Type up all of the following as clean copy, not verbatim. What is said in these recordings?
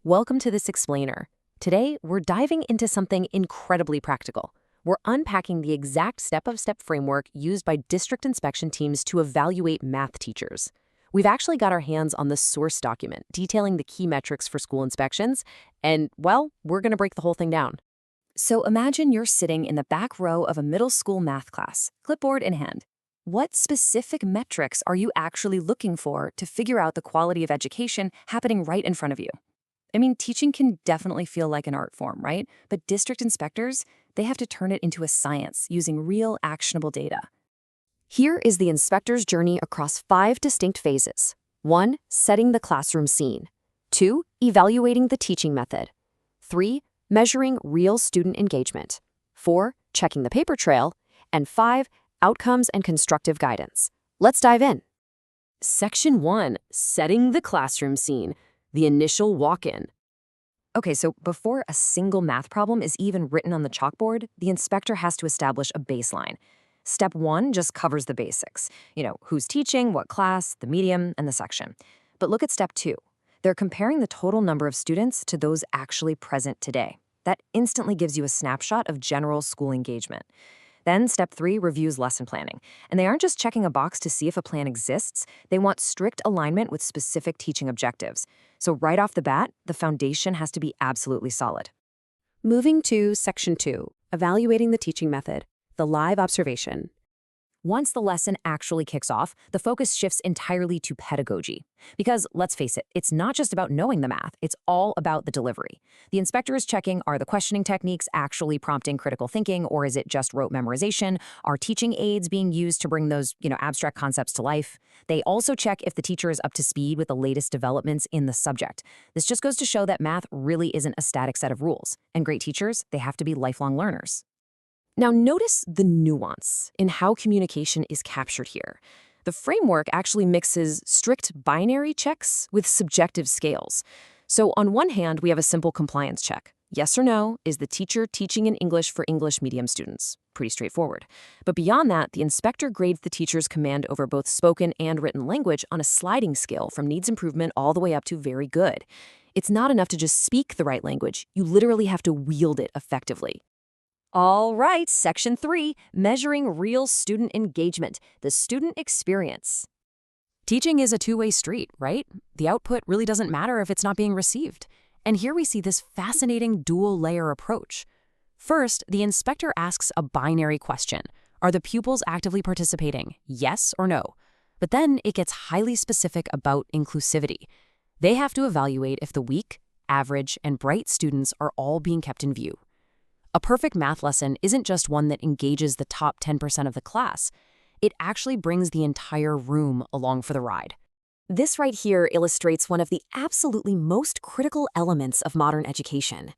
Welcome to this explainer. Today, we're diving into something incredibly practical. We're unpacking the exact step-by-step framework used by district inspection teams to evaluate math teachers. We've actually got our hands on the source document detailing the key metrics for school inspections, and, well, we're going to break the whole thing down. So imagine you're sitting in the back row of a middle school math class, clipboard in hand. What specific metrics are you actually looking for to figure out the quality of education happening right in front of you? I mean, teaching can definitely feel like an art form, right? But district inspectors, they have to turn it into a science using real actionable data. Here is the inspector's journey across 5 distinct phases. 1. Setting the classroom scene. 2. Evaluating the teaching method. 3. Measuring real student engagement. 4. Checking the paper trail. And 5. Outcomes and constructive guidance. Let's dive in. Section 1. Setting the classroom scene. The initial walk-in. Okay, so before a single math problem is even written on the chalkboard, the inspector has to establish a baseline. Step 1 just covers the basics. Who's teaching, what class, the medium, and the section. But look at step 2. They're comparing the total number of students to those actually present today. That instantly gives you a snapshot of general school engagement. Then step 3 reviews lesson planning. And they aren't just checking a box to see if a plan exists, they want strict alignment with specific teaching objectives. So right off the bat, the foundation has to be absolutely solid. Moving to section 2, evaluating the teaching method, the live observation. Once the lesson actually kicks off, the focus shifts entirely to pedagogy. Because, let's face it, it's not just about knowing the math, it's all about the delivery. The inspector is checking, are the questioning techniques actually prompting critical thinking, or is it just rote memorization? Are teaching aids being used to bring those, abstract concepts to life? They also check if the teacher is up to speed with the latest developments in the subject. This just goes to show that math really isn't a static set of rules. And great teachers, they have to be lifelong learners. Now notice the nuance in how communication is captured here. The framework actually mixes strict binary checks with subjective scales. So on one hand, we have a simple compliance check. Yes or no, is the teacher teaching in English for English medium students? Pretty straightforward. But beyond that, the inspector grades the teacher's command over both spoken and written language on a sliding scale from needs improvement all the way up to very good. It's not enough to just speak the right language. You literally have to wield it effectively. All right, section 3, measuring real student engagement, the student experience. Teaching is a two-way street, right? The output really doesn't matter if it's not being received. And here we see this fascinating dual-layer approach. First, the inspector asks a binary question. Are the pupils actively participating? Yes or no? But then it gets highly specific about inclusivity. They have to evaluate if the weak, average, and bright students are all being kept in view. A perfect math lesson isn't just one that engages the top 10% of the class. It actually brings the entire room along for the ride. This right here illustrates one of the absolutely most critical elements of modern education.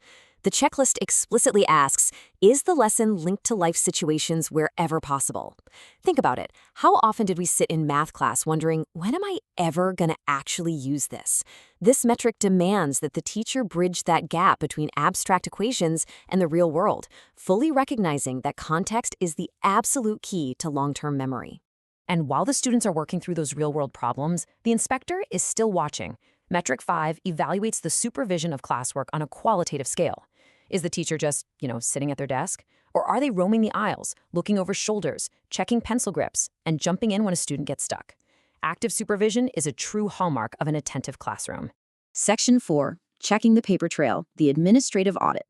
The checklist explicitly asks, is the lesson linked to life situations wherever possible? Think about it. How often did we sit in math class wondering, when am I ever going to actually use this? This metric demands that the teacher bridge that gap between abstract equations and the real world, fully recognizing that context is the absolute key to long-term memory. And while the students are working through those real-world problems, the inspector is still watching. Metric 5 evaluates the supervision of classwork on a qualitative scale. Is the teacher just, sitting at their desk? Or are they roaming the aisles, looking over shoulders, checking pencil grips, and jumping in when a student gets stuck? Active supervision is a true hallmark of an attentive classroom. Section 4, checking the paper trail, the administrative audit.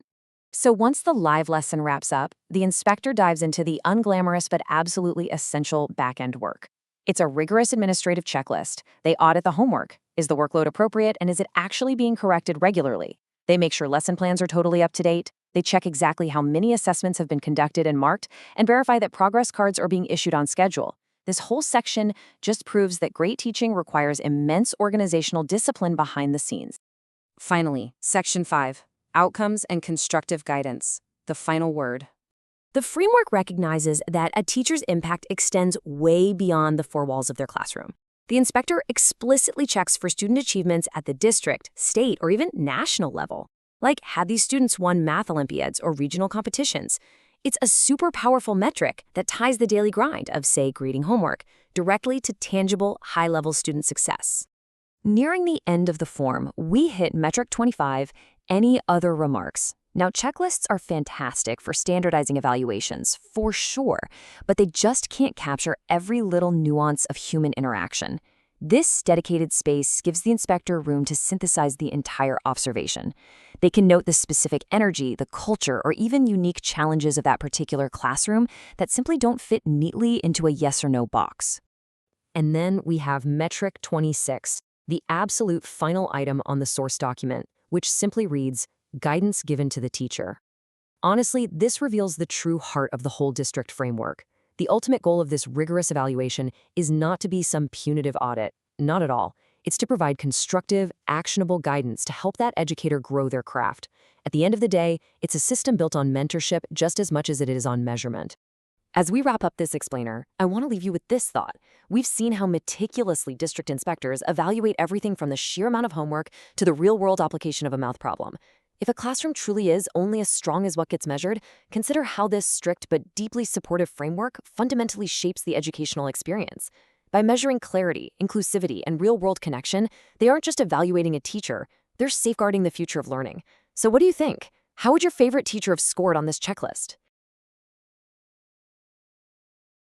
So once the live lesson wraps up, the inspector dives into the unglamorous but absolutely essential back-end work. It's a rigorous administrative checklist. They audit the homework. Is the workload appropriate, and is it actually being corrected regularly? They make sure lesson plans are totally up to date. They check exactly how many assessments have been conducted and marked, and verify that progress cards are being issued on schedule. This whole section just proves that great teaching requires immense organizational discipline behind the scenes. Finally, Section 5, outcomes and constructive guidance, the final word. The framework recognizes that a teacher's impact extends way beyond the four walls of their classroom. The inspector explicitly checks for student achievements at the district, state, or even national level. Like, had these students won math Olympiads or regional competitions? It's a super powerful metric that ties the daily grind of, say, grading homework directly to tangible, high-level student success. Nearing the end of the form, we hit metric 25, any other remarks. Now, checklists are fantastic for standardizing evaluations, for sure, but they just can't capture every little nuance of human interaction. This dedicated space gives the inspector room to synthesize the entire observation. They can note the specific energy, the culture, or even unique challenges of that particular classroom that simply don't fit neatly into a yes or no box. And then we have metric 26, the absolute final item on the source document, which simply reads, guidance given to the teacher. Honestly, this reveals the true heart of the whole district framework. The ultimate goal of this rigorous evaluation is not to be some punitive audit, not at all. It's to provide constructive, actionable guidance to help that educator grow their craft. At the end of the day, it's a system built on mentorship just as much as it is on measurement. As we wrap up this explainer, I want to leave you with this thought. We've seen how meticulously district inspectors evaluate everything from the sheer amount of homework to the real-world application of a math problem. If a classroom truly is only as strong as what gets measured, consider how this strict but deeply supportive framework fundamentally shapes the educational experience. By measuring clarity, inclusivity, and real-world connection, they aren't just evaluating a teacher, they're safeguarding the future of learning. So what do you think? How would your favorite teacher have scored on this checklist?